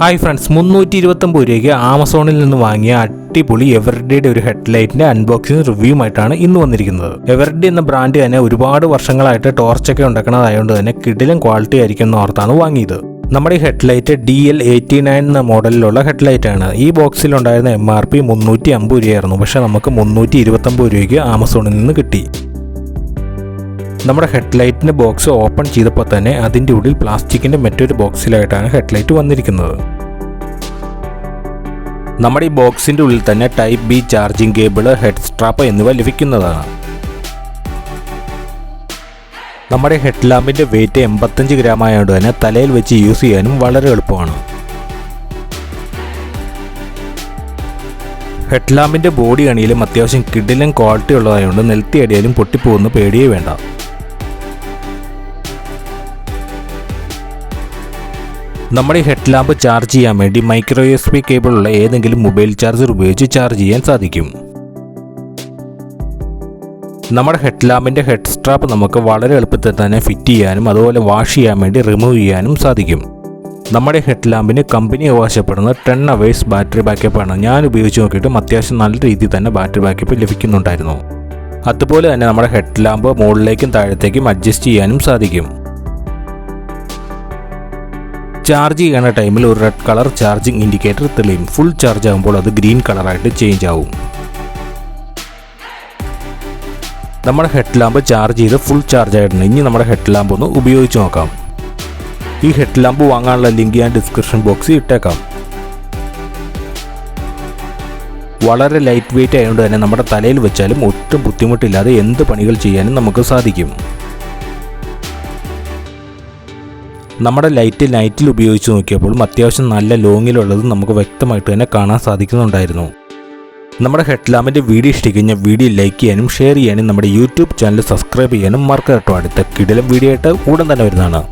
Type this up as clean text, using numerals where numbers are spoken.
Hi friends, 329 രൂപയ്ക്ക് ആമസോണിൽ നിന്ന് വാങ്ങിയ അടിപൊളി എവർഡിയുടെ ഒരു ഹെഡ്ലൈറ്റിന്റെ അൺബോക്സിംഗ് റിവ്യൂമായിട്ടാണ് ഇന്ന് വന്നിരിക്കുന്നത്. എവർഡി എന്ന ബ്രാൻഡ് തന്നെ ഒരുപാട് വർഷങ്ങളായിട്ട് ടോർച്ചൊക്കെ ഉണ്ടാക്കുന്നതായതുകൊണ്ട് തന്നെ കിടിലൻ ക്വാളിറ്റി ആയിരിക്കും എന്ന് ഓർത്താണ് വാങ്ങിയത്. നമ്മുടെ ഈ ഹെഡ്ലൈറ്റ് DL89 എന്ന മോഡലിലുള്ള ഹെഡ്ലൈറ്റ് ആണ്. ഈ ബോക്സിൽ ഉണ്ടായിരുന്ന MRP 350 രൂപയായിരുന്നു. പക്ഷെ നമുക്ക് 329 രൂപയ്ക്ക് ആമസോണിൽ നിന്ന് കിട്ടി. നമ്മുടെ ഹെഡ്ലൈറ്റിൻ്റെ ബോക്സ് ഓപ്പൺ ചെയ്തപ്പോൾ തന്നെ അതിൻ്റെ ഉള്ളിൽ പ്ലാസ്റ്റിക്കിൻ്റെ മറ്റൊരു ബോക്സിലായിട്ടാണ് ഹെഡ്ലൈറ്റ് വന്നിരിക്കുന്നത്. നമ്മുടെ ഈ ബോക്സിൻ്റെ ഉള്ളിൽ തന്നെ type B charging cable, head strap എന്നിവ ലഭിക്കുന്നതാണ്. നമ്മുടെ ഹെഡ് ലാമ്പിൻ്റെ വെയിറ്റ് 85 ഗ്രാം ആയതുകൊണ്ട് തന്നെ തലയിൽ വെച്ച് യൂസ് ചെയ്യാനും വളരെ എളുപ്പമാണ്. ഹെഡ് ലാമ്പിൻ്റെ ബോഡി അണിയിലും അത്യാവശ്യം കിടിലൻ ക്വാളിറ്റി ഉള്ളതായതുകൊണ്ട് നിലത്തിയടിയാലും പൊട്ടിപ്പോകുന്ന പേടിയേ വേണ്ട. നമ്മുടെ ഹെഡ് ലാമ്പ് ചാർജ് ചെയ്യാൻ വേണ്ടി മൈക്രോ USB കേബിളുള്ള ഏതെങ്കിലും മൊബൈൽ ചാർജർ ഉപയോഗിച്ച് ചാർജ് ചെയ്യാൻ സാധിക്കും. നമ്മുടെ ഹെഡ് ലാമ്പിൻ്റെ ഹെഡ് സ്ട്രാപ്പ് നമുക്ക് വളരെ എളുപ്പത്തിൽ തന്നെ ഫിറ്റ് ചെയ്യാനും അതുപോലെ വാഷ് ചെയ്യാൻ വേണ്ടി റിമൂവ് ചെയ്യാനും സാധിക്കും. നമ്മുടെ ഹെഡ് ലാമ്പിന് കമ്പനി അവകാശപ്പെടുന്നത് 10 hours ബാറ്ററി ബാക്കപ്പാണ്. ഞാൻ ഉപയോഗിച്ച് നോക്കിയിട്ടും അത്യാവശ്യം നല്ല രീതിയിൽ തന്നെ ബാറ്ററി ബാക്കപ്പ് ലഭിക്കുന്നുണ്ടായിരുന്നു. അതുപോലെ തന്നെ നമ്മുടെ ഹെഡ് ലാമ്പ് മുകളിലേക്കും താഴത്തേക്കും അഡ്ജസ്റ്റ് ചെയ്യാനും സാധിക്കും. ചാർജ് ചെയ്യുന്ന ടൈമിൽ ഒരു റെഡ് കളർ ചാർജിങ് ഇൻഡിക്കേറ്റർ തെളിയും. ഫുൾ ചാർജ് ആകുമ്പോൾ അത് ഗ്രീൻ കളറായിട്ട് ചേഞ്ച് ആവും. നമ്മുടെ ഹെഡ് ലാമ്പ് ചാർജ് ചെയ്ത് ഫുൾ ചാർജ് ആയിട്ടുണ്ട്. ഇനി നമ്മുടെ ഹെഡ് ലാമ്പ് ഒന്ന് ഉപയോഗിച്ച് നോക്കാം. ഈ ഹെഡ് ലാമ്പ് വാങ്ങാനുള്ള ലിങ്ക് ഞാൻ ഡിസ്ക്രിപ്ഷൻ ബോക്സിൽ ഇട്ടേക്കാം. വളരെ ലൈറ്റ് വെയിറ്റ് ആയതുകൊണ്ട് തന്നെ നമ്മുടെ തലയിൽ വെച്ചാലും ഒട്ടും ബുദ്ധിമുട്ടില്ലാതെ എന്ത് പണികൾ ചെയ്യാനും നമുക്ക് സാധിക്കും. നമ്മുടെ ലൈറ്റ് നൈറ്റിൽ ഉപയോഗിച്ച് നോക്കിയപ്പോഴും അത്യാവശ്യം നല്ല ലോങ്ങിലുള്ളത് നമുക്ക് വ്യക്തമായിട്ട് തന്നെ കാണാൻ സാധിക്കുന്നുണ്ടായിരുന്നു. നമ്മുടെ ഹെഡ് ലാമ്പിൻ്റെ വീഡിയോ ഇഷ്ടം വീഡിയോ ലൈക്ക് ചെയ്യാനും ഷെയർ ചെയ്യാനും നമ്മുടെ യൂട്യൂബ് ചാനൽ സബ്സ്ക്രൈബ് ചെയ്യാനും മറക്കരുത്. അടുത്ത കിടിലൻ വീഡിയോ ആയിട്ട് ഉടൻ തന്നെ വരുന്നതാണ്.